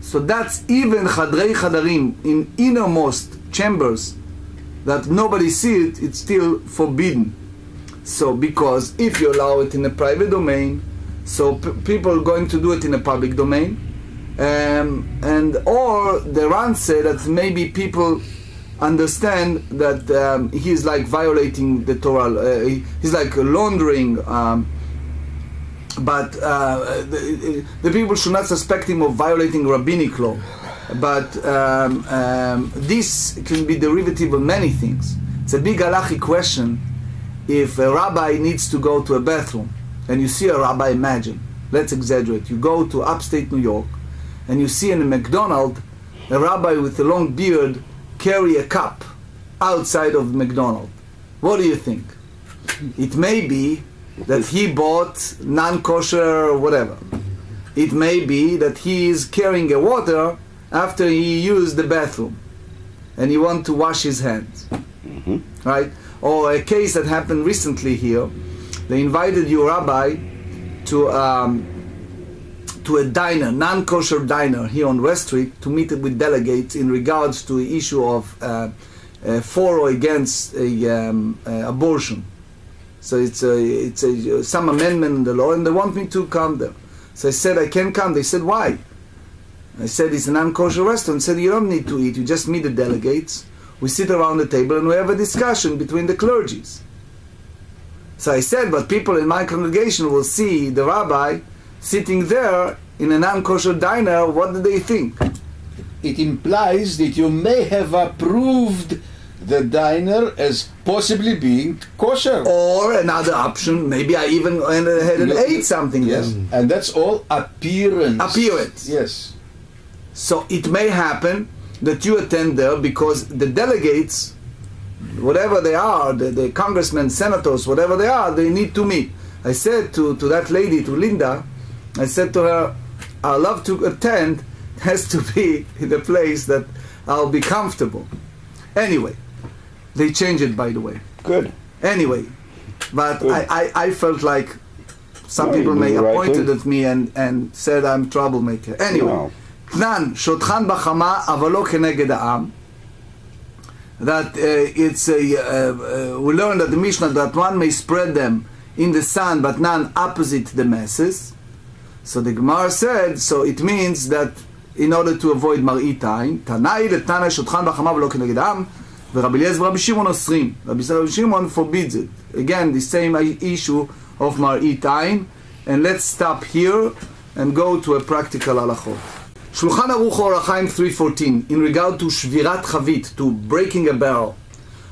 Speaker 1: So that's even chadrei chadarim, in innermost chambers that nobody see it, it's still forbidden. So because if you allow it in a private domain, so people are going to do it in a public domain, and or the Ran say that maybe people understand that he's like violating the Torah, he's like laundering, but the people should not suspect him of violating rabbinic law. But this can be derivative of many things. It's a big halachic question. If a rabbi needs to go to a bathroom, and you see a rabbi, imagine, let's exaggerate, you go to upstate New York, and you see in a McDonald's a rabbi with a long beard carry a cup outside of McDonald's. What do you think? It may be that he bought non-kosher or whatever. It may be that he is carrying a water after he used the bathroom and he wants to wash his hands. Right? Or a case that happened recently here. They invited your rabbi to a diner, non-kosher diner here on West Street, to meet with delegates in regards to the issue of for or against abortion. So it's some amendment in the law, and they want me to come there. So I said I can't come. They said why? I said it's a non-kosher restaurant. They said you don't need to eat. You just meet the delegates. We sit around the table and we have a discussion between the clergies. So I said, but people in my congregation will see the rabbi sitting there in a non-kosher diner. What do they think?
Speaker 3: It implies that you may have approved the diner as possibly being kosher.
Speaker 1: Or another option, maybe I even went ahead and ate something
Speaker 3: yes.
Speaker 1: there.
Speaker 3: And that's all appearance.
Speaker 1: Appearance.
Speaker 3: Yes.
Speaker 1: So it may happen that you attend there because the delegates, whatever they are, the congressmen, senators, whatever they are, they need to meet. I said to that lady, to Linda, I said to her, I'd love to attend, it has to be in a place that I'll be comfortable. Anyway, they changed it, by the way.
Speaker 2: Good.
Speaker 1: Anyway, but I felt like some
Speaker 3: No,
Speaker 1: people
Speaker 3: you
Speaker 1: may
Speaker 3: do the right
Speaker 1: pointed
Speaker 3: thing.
Speaker 1: at me and said I'm troublemaker. Anyway,
Speaker 3: No.
Speaker 1: תנן, שותחן בחמה, אבל לא כנגד העם. That it's a, we learned at the Mishnah that one may spread them in the sun, but none opposite the masses. So the GEMARA said, so it means that in order to avoid מראית עין, תנאי לתנא שותחן בחמה ולא כנגד העם, ורבי אליעזר ורבי שמעון אוסרים. רבי שמעון forbids it. Again, the same issue of מראית עין. And let's stop here and go to a practical halachot. Shulchan Aruch Or HaChaim 3:14 in regard to shvirat chavit, to breaking a barrel.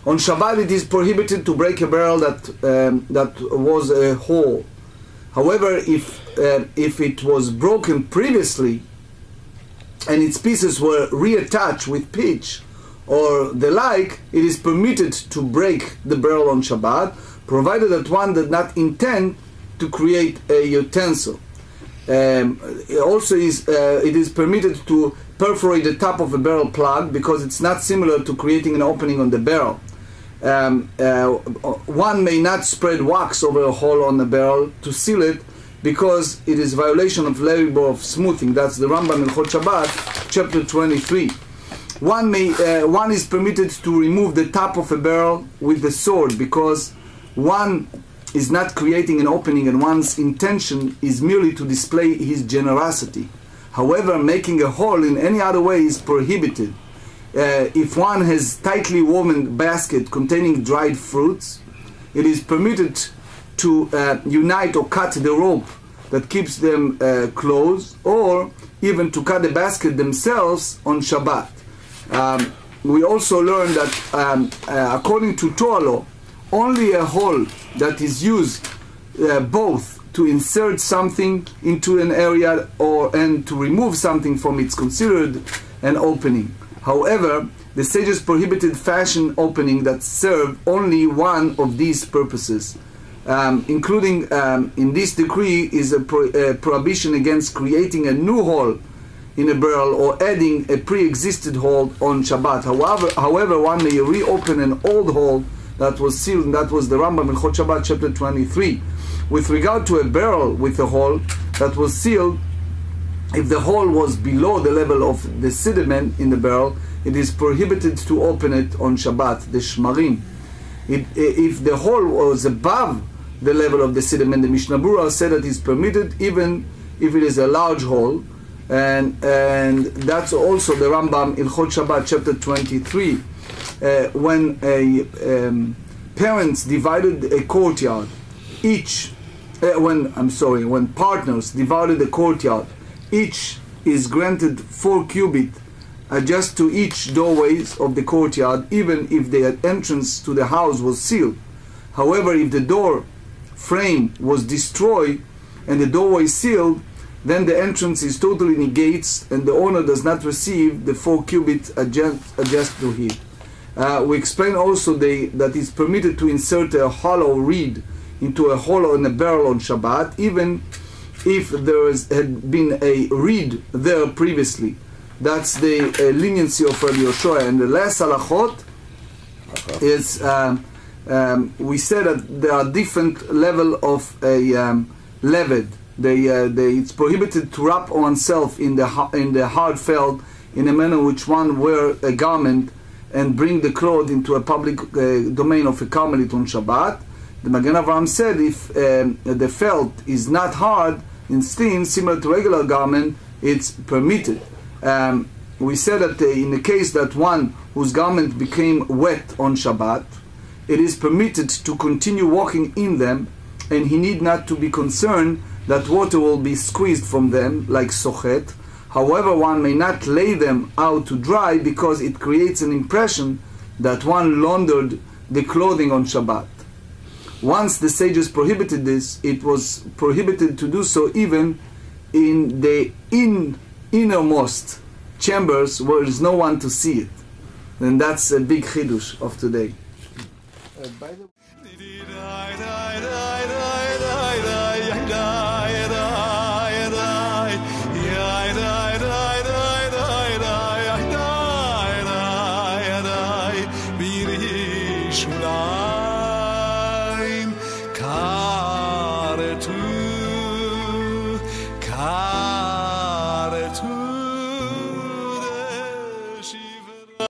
Speaker 1: On Shabbat it is prohibited to break a barrel that was a hole. However, if it was broken previously and its pieces were reattached with pitch or the like, it is permitted to break the barrel on Shabbat, provided that one did not intend to create a utensil. It is permitted to perforate the top of a barrel plug because it's not similar to creating an opening on the barrel. One may not spread wax over a hole on the barrel to seal it because it is violation of labor of smoothing. That's the Rambam in Hilchot Shabbat, chapter 23. One is permitted to remove the top of a barrel with the sword because one is not creating an opening and one's intention is merely to display his generosity. However, making a hole in any other way is prohibited. If one has tightly woven basket containing dried fruits, it is permitted to unite or cut the rope that keeps them closed, or even to cut the basket themselves on Shabbat. We also learned that according to Torah law, only a hole that is used both to insert something into an area and to remove something from it's considered an opening. However, the sages prohibited fashion opening that serve only one of these purposes, including in this decree is a prohibition against creating a new hole in a barrel or adding a pre-existed hole on Shabbat. However, one may reopen an old hole that was sealed, and that was the Rambam in Hilchot Shabbat chapter 23. With regard to a barrel with a hole that was sealed, if the hole was below the level of the sediment in the barrel, it is prohibited to open it on Shabbat, the shmarim. If the hole was above the level of the sediment, the Mishnah said that it's permitted even if it is a large hole, and that's also the Rambam in Hilchot Shabbat chapter 23. When parents divided a courtyard, when partners divided a courtyard, each is granted 4 cubits adjust to each doorways of the courtyard, even if the entrance to the house was sealed. However, if the door frame was destroyed and the doorway sealed, then the entrance is totally negates and the owner does not receive the 4 cubits adjust to it. We explain also that it's permitted to insert a hollow reed into a hole in a barrel on Shabbat, even if there had been a reed there previously. That's the leniency of Rabbi Yoshua. And the last halachot is we said that there are different level of a leved. It's prohibited to wrap oneself in the hard felt in a manner which one wear a garment and bring the cloth into a public domain of a Carmelite on Shabbat. The Magen Avraham said if the felt is not hard in steam, similar to regular garment, it's permitted. We said that in the case that one whose garment became wet on Shabbat, it is permitted to continue walking in them, and he need not to be concerned that water will be squeezed from them like sochet. However, one may not lay them out to dry because it creates an impression that one laundered the clothing on Shabbat. Once the sages prohibited this, it was prohibited to do so even in the innermost chambers where there is no one to see it. And that's a big chidush of today. By the
Speaker 4: Shula